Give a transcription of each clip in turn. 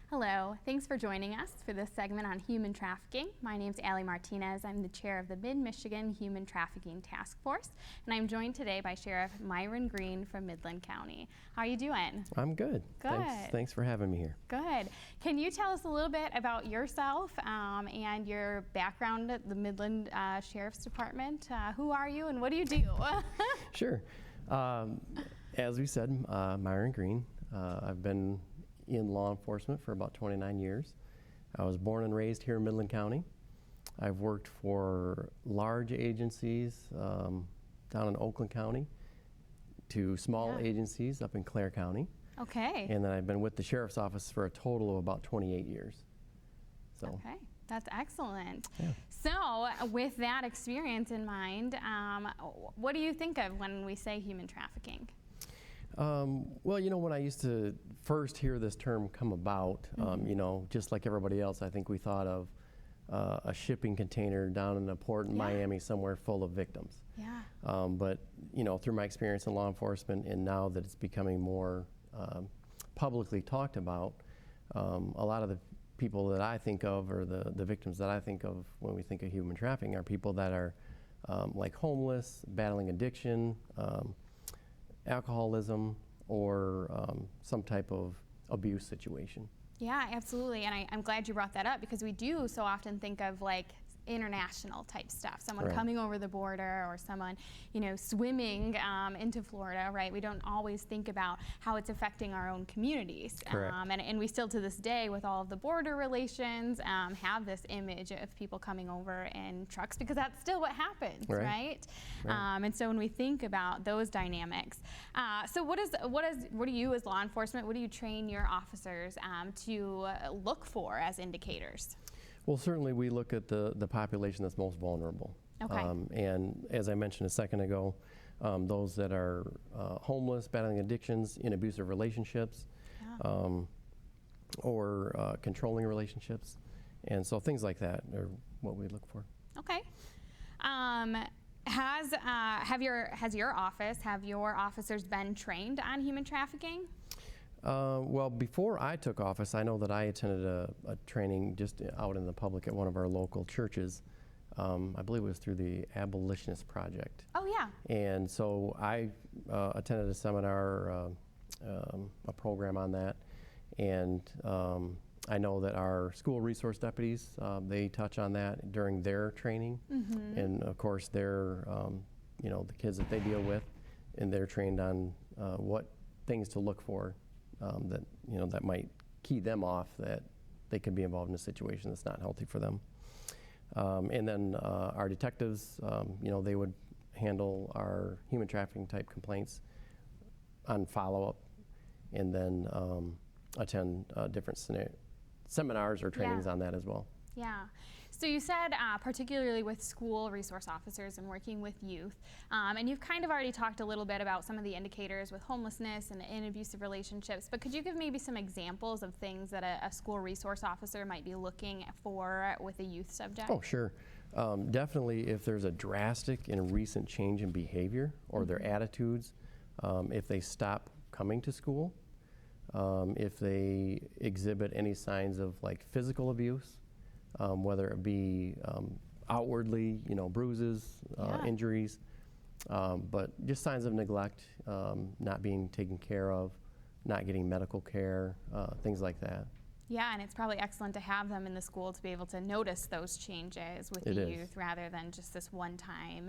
Hello, thanks for joining us for this segment on human trafficking. My name's Allie Martinez. I'm the chair of the Mid-Michigan Human Trafficking Task Force, and I'm joined today by Sheriff Myron Greene from Midland County. How are you doing? I'm good. Good. Thanks for having me here. Good. Can you tell us a little bit about yourself and your background at the Midland Sheriff's Department? Who are you and what do you do? Sure. As we said, Myron Greene. I've been in law enforcement for about 29 years. I was born and raised here in Midland County. I've worked for large agencies down in Oakland County to small agencies up in Clare County. Okay. And then I've been with the Sheriff's Office for a total of about 28 years. So. Okay, that's excellent. Yeah. So with that experience in mind, what do you think of when we say human trafficking? Well, you know, when I used to first hear this term come about, you know, just like everybody else, I think we thought of a shipping container down in a port in Miami somewhere full of victims. Yeah. But, you know, through my experience in law enforcement and now that it's becoming more publicly talked about, a lot of the people that I think of, or the victims that I think of when we think of human trafficking, are people that are like homeless, battling addiction, alcoholism, or some type of abuse situation. Yeah, absolutely, and I'm glad you brought that up because we do so often think of like international type stuff, someone coming over the border or someone, you know, swimming into Florida, right? We don't always think about how it's affecting our own communities. And we still to this day with all of the border relations have this image of people coming over in trucks because that's still what happens, right? And so when we think about those dynamics, so what do you as law enforcement, what do you train your officers to look for as indicators? Well, certainly we look at the population that's most vulnerable. Okay. And as I mentioned a second ago, those that are homeless, battling addictions, in abusive relationships, or controlling relationships. And so things like that are what we look for. Okay. Has your officers been trained on human trafficking? Well, before I took office, I know that I attended a training just out in the public at one of our local churches. I believe it was through the Abolitionist Project. Oh, yeah. And so I attended a seminar, a program on that. And I know that our school resource deputies, they touch on that during their training. And of course, they're, you know, the kids that they deal with, and they're trained on what things to look for. That, you know, that might key them off that they could be involved in a situation that's not healthy for them. And then our detectives, you know, they would handle our human trafficking type complaints on follow-up, and then attend different seminars or trainings on that as well. Yeah. So you said particularly with school resource officers and working with youth, and you've kind of already talked a little bit about some of the indicators with homelessness and in abusive relationships, but could you give maybe some examples of things that a school resource officer might be looking for with a youth subject? Oh, sure. Definitely if there's a drastic and recent change in behavior or their attitudes, if they stop coming to school, if they exhibit any signs of like physical abuse, whether it be outwardly, you know, bruises, injuries, but just signs of neglect, not being taken care of, not getting medical care, things like that. Yeah, and it's probably excellent to have them in the school to be able to notice those changes with the youth rather than just this one-time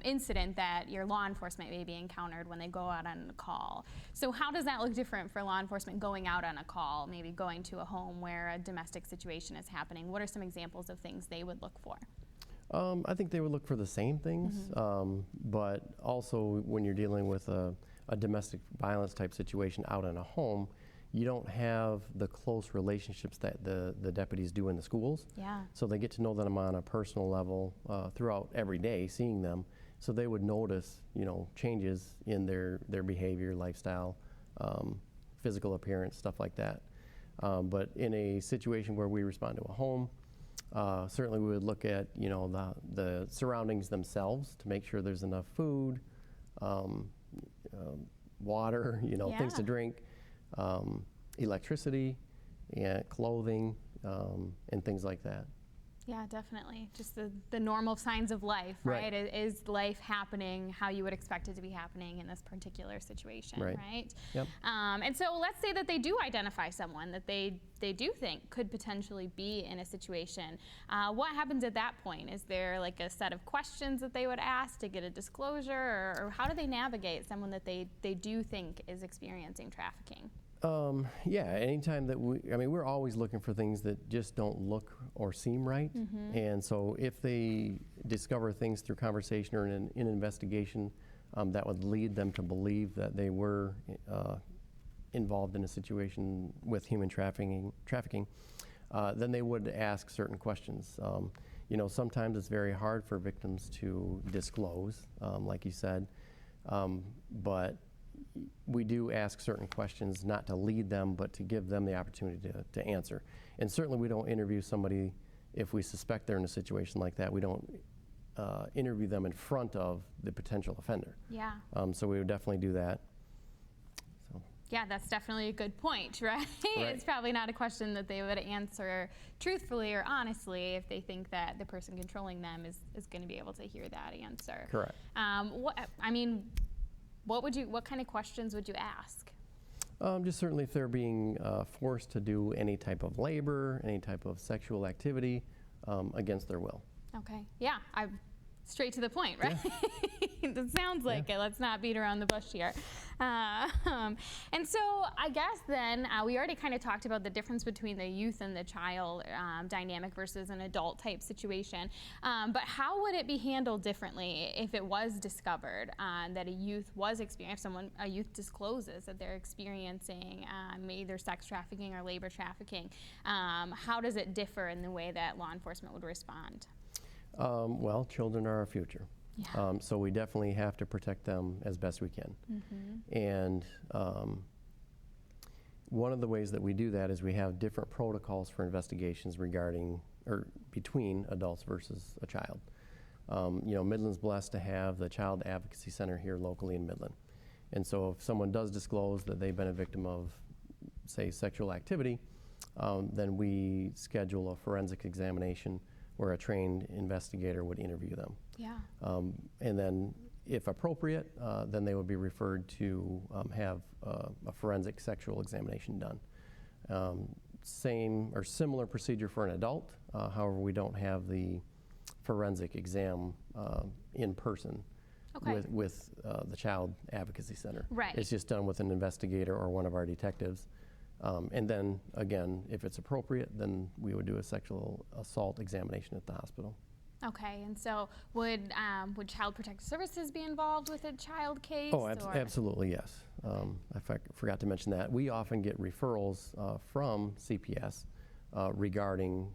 incident that your law enforcement maybe encountered when they go out on a call. So how does that look different for law enforcement going out on a call, maybe going to a home where a domestic situation is happening? What are some examples of things they would look for? I think they would look for the same things, but also when you're dealing with a domestic violence type situation out in a home, you don't have the close relationships that the deputies do in the schools. Yeah. So they get to know them on a personal level throughout every day, seeing them. So they would notice, you know, changes in their behavior, lifestyle, physical appearance, stuff like that. But in a situation where we respond to a home, certainly we would look at, you know, the surroundings themselves to make sure there's enough food, water, you know, things to drink, electricity, and clothing, and things like that. Yeah, definitely. Just the normal signs of life, right? Is life happening how you would expect it to be happening in this particular situation, right? Yep. And so let's say that they do identify someone that they do think could potentially be in a situation. What happens at that point? Is there like a set of questions that they would ask to get a disclosure, or how do they navigate someone that they do think is experiencing trafficking? Yeah, anytime that we're always looking for things that just don't look or seem right. And so if they discover things through conversation or in an investigation that would lead them to believe that they were involved in a situation with human trafficking, then they would ask certain questions. You know, sometimes it's very hard for victims to disclose, like you said, but we do ask certain questions not to lead them, but to give them the opportunity to answer. And certainly we don't interview somebody if we suspect they're in a situation like that. We don't interview them in front of the potential offender. Yeah. So we would definitely do that. So. Yeah, that's definitely a good point, right? It's probably not a question that they would answer truthfully or honestly if they think that the person controlling them is going to be able to hear that answer. Correct. What kind of questions would you ask? Just certainly if they're being forced to do any type of labor, any type of sexual activity against their will. Okay. Yeah. Straight to the point, right? Yeah. It sounds like it. Let's not beat around the bush here. And so I guess then we already kind of talked about the difference between the youth and the child dynamic versus an adult type situation. But how would it be handled differently if it was discovered that a youth was experiencing, a youth discloses that they're experiencing either sex trafficking or labor trafficking? How does it differ in the way that law enforcement would respond? Well, children are our future. Yeah. So we definitely have to protect them as best we can. And one of the ways that we do that is we have different protocols for investigations regarding or between adults versus a child. You know, Midland's blessed to have the Child Advocacy Center here locally in Midland. And so if someone does disclose that they've been a victim of, say, sexual activity, then we schedule a forensic examination where a trained investigator would interview them. Yeah. And then, if appropriate, then they would be referred to have a forensic sexual examination done. Same or similar procedure for an adult. However, we don't have the forensic exam in person with the Child Advocacy Center. Right. It's just done with an investigator or one of our detectives. And then, again, if it's appropriate, then we would do a sexual assault examination at the hospital. Okay, and so would Child Protective Services be involved with a child case? Oh, absolutely, yes. I forgot to mention that. We often get referrals from CPS regarding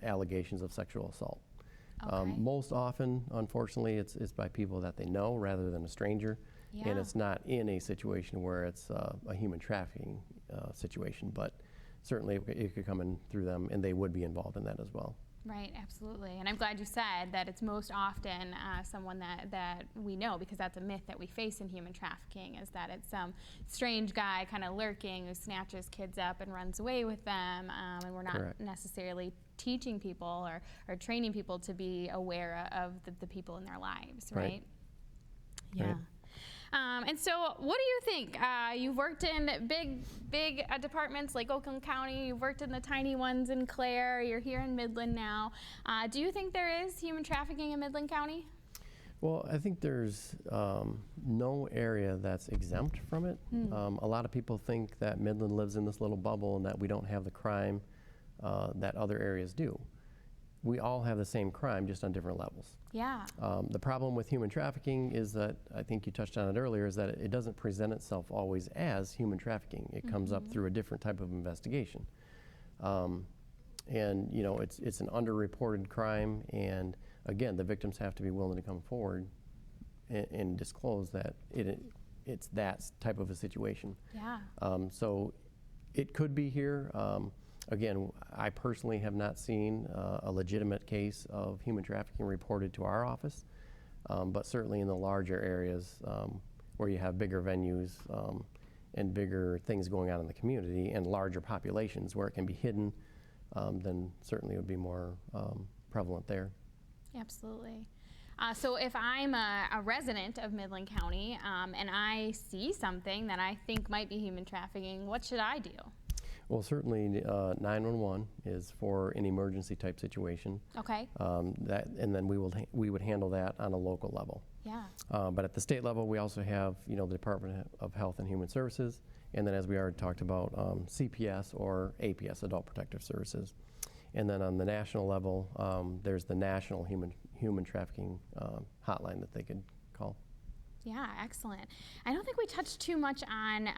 allegations of sexual assault. Okay. Most often, unfortunately, it's by people that they know rather than a stranger. Yeah. And it's not in a situation where it's a human trafficking situation, but certainly it could come in through them, and they would be involved in that as well. Right, absolutely. And I'm glad you said that it's most often someone that we know, because that's a myth that we face in human trafficking, is that it's some strange guy kind of lurking who snatches kids up and runs away with them, and we're not necessarily teaching people or training people to be aware of the people in their lives, right? Yeah. Right. And so what do you think? You've worked in big departments like Oakland County, you've worked in the tiny ones in Clare, you're here in Midland now. Do you think there is human trafficking in Midland County? Well, I think there's no area that's exempt from it. A lot of people think that Midland lives in this little bubble and that we don't have the crime that other areas do. We all have the same crime, just on different levels. Yeah. The problem with human trafficking is that, I think you touched on it earlier, is that it doesn't present itself always as human trafficking. It comes up through a different type of investigation. And you know, it's an underreported crime, and again, the victims have to be willing to come forward and disclose that it's that type of a situation. Yeah. So it could be here. Again, I personally have not seen a legitimate case of human trafficking reported to our office, but certainly in the larger areas where you have bigger venues, and bigger things going on in the community and larger populations where it can be hidden, then certainly it would be more prevalent there. Absolutely. So if I'm a resident of Midland County and I see something that I think might be human trafficking, what should I do? Well, certainly 911 is for an emergency type situation. Okay. And then we would handle that on a local level. Yeah. But at the state level, we also have, the Department of Health and Human Services, and then as we already talked about, CPS or APS, Adult Protective Services. And then on the national level, there's the National Human Trafficking Hotline that they could call. Yeah, excellent. I don't think we touched too much on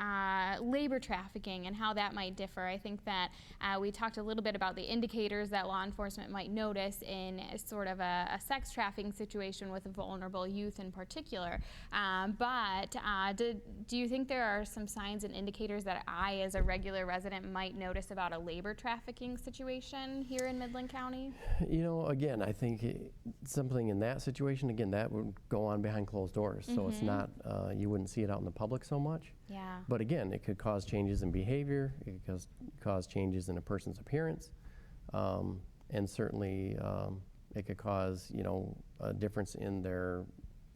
labor trafficking and how that might differ. I think that we talked a little bit about the indicators that law enforcement might notice in sort of a sex trafficking situation with a vulnerable youth in particular. But do you think there are some signs and indicators that I, as a regular resident, might notice about a labor trafficking situation here in Midland County? Again, I think something in that situation, again, that would go on behind closed doors. So it's not, you wouldn't see it out in the public so much. Yeah. But again, it could cause changes in behavior, it could cause changes in a person's appearance, and certainly it could cause, a difference in their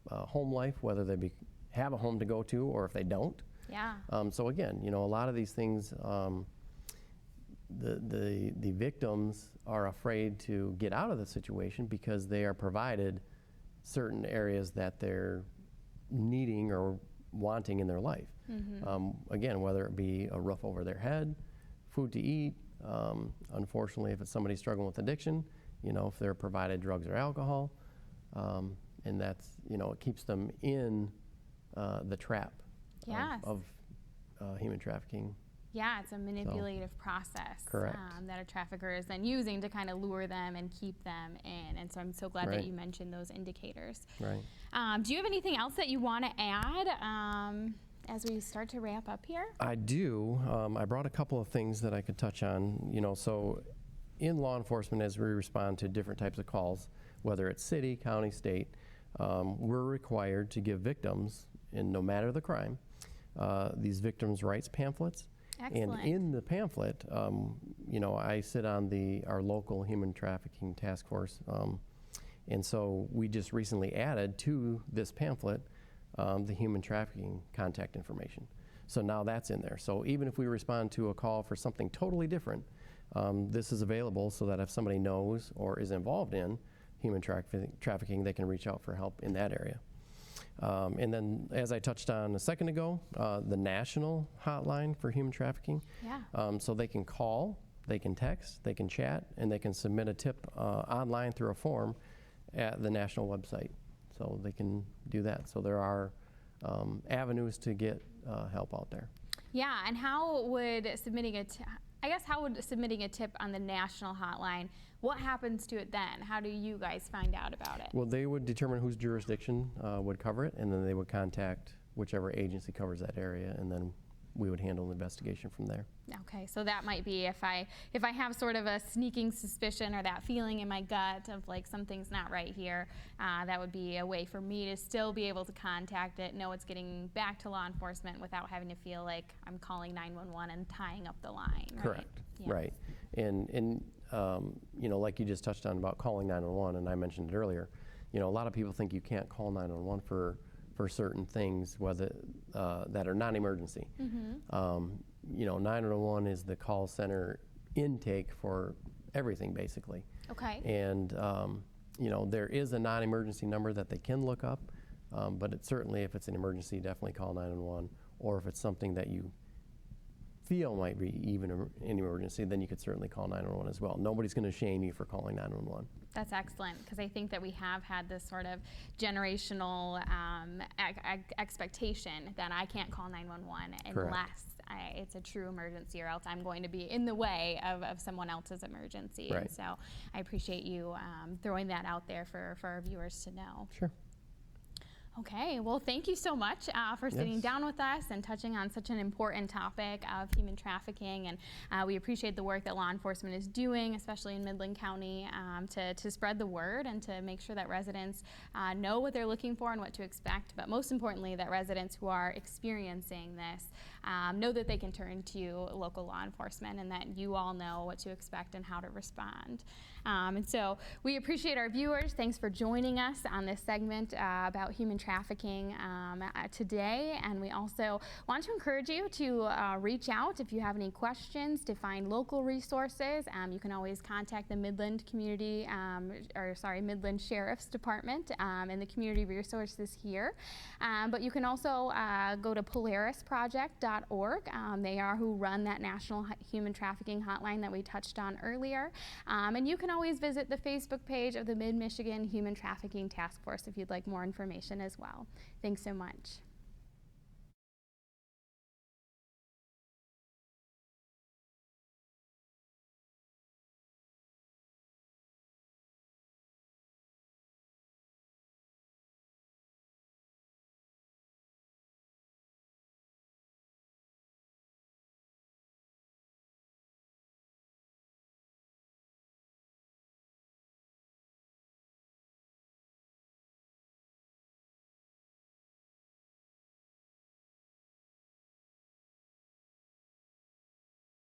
home life, whether they have a home to go to or if they don't. Yeah. So again, a lot of these things, the victims are afraid to get out of the situation because they are provided certain areas that they're needing or wanting in their life. Again, whether it be a roof over their head, food to eat, unfortunately if it's somebody struggling with addiction, if they're provided drugs or alcohol, and that's, it keeps them in the trap of human trafficking. Yeah, it's a manipulative process. Correct. That a trafficker is then using to kind of lure them and keep them in. And so I'm so glad that you mentioned those indicators. Right. Do you have anything else that you want to add as we start to wrap up here? I do. I brought a couple of things that I could touch on. So in law enforcement, as we respond to different types of calls, whether it's city, county, state, we're required to give victims, and no matter the crime, these victims' rights pamphlets. Excellent. And in the pamphlet, I sit on our local human trafficking task force, and so we just recently added to this pamphlet the human trafficking contact information. So now that's in there. So even if we respond to a call for something totally different, this is available so that if somebody knows or is involved in human trafficking, they can reach out for help in that area. And then, as I touched on a second ago, the national hotline for human trafficking. Yeah. So they can call, they can text, they can chat, and they can submit a tip online through a form at the national website. So they can do that. So there are avenues to get help out there. Yeah, and how would submitting a tip on the national hotline, what happens to it then? How do you guys find out about it? Well, they would determine whose jurisdiction would cover it, and then they would contact whichever agency covers that area, and then we would handle the investigation from there. Okay, so that might be if I have sort of a sneaking suspicion or that feeling in my gut of like something's not right here, that would be a way for me to still be able to contact it, know it's getting back to law enforcement without having to feel like I'm calling 911 and tying up the line. Right? Correct. Yeah. Right. And like you just touched on about calling 911, and I mentioned it earlier, a lot of people think you can't call 911 for certain things, whether that are non-emergency. 911 is the call center intake for everything, basically. Okay. And there is a non-emergency number that they can look up, but it's certainly, if it's an emergency, definitely call 911. Or if it's something that you feel might be even an emergency, then you could certainly call 911 as well. Nobody's going to shame you for calling 911. That's excellent, because I think that we have had this sort of generational expectation that I can't call 911 unless it's a true emergency, or else I'm going to be in the way of someone else's emergency. Right. And so I appreciate you throwing that out there for our viewers to know. Sure. Okay, well, thank you so much for sitting down with us and touching on such an important topic of human trafficking. And we appreciate the work that law enforcement is doing, especially in Midland County, to spread the word and to make sure that residents know what they're looking for and what to expect. But most importantly, that residents who are experiencing this know that they can turn to local law enforcement and that you all know what to expect and how to respond. And so we appreciate our viewers. Thanks for joining us on this segment about human trafficking today. And we also want to encourage you to reach out if you have any questions, to find local resources. You can always contact the Midland Midland Sheriff's Department and the community resources here. But you can also go to polarisproject.org. They are who run that national human trafficking hotline that we touched on earlier. And you can always visit the Facebook page of the Mid-Michigan Human Trafficking Task Force if you'd like more information as well. Thanks so much.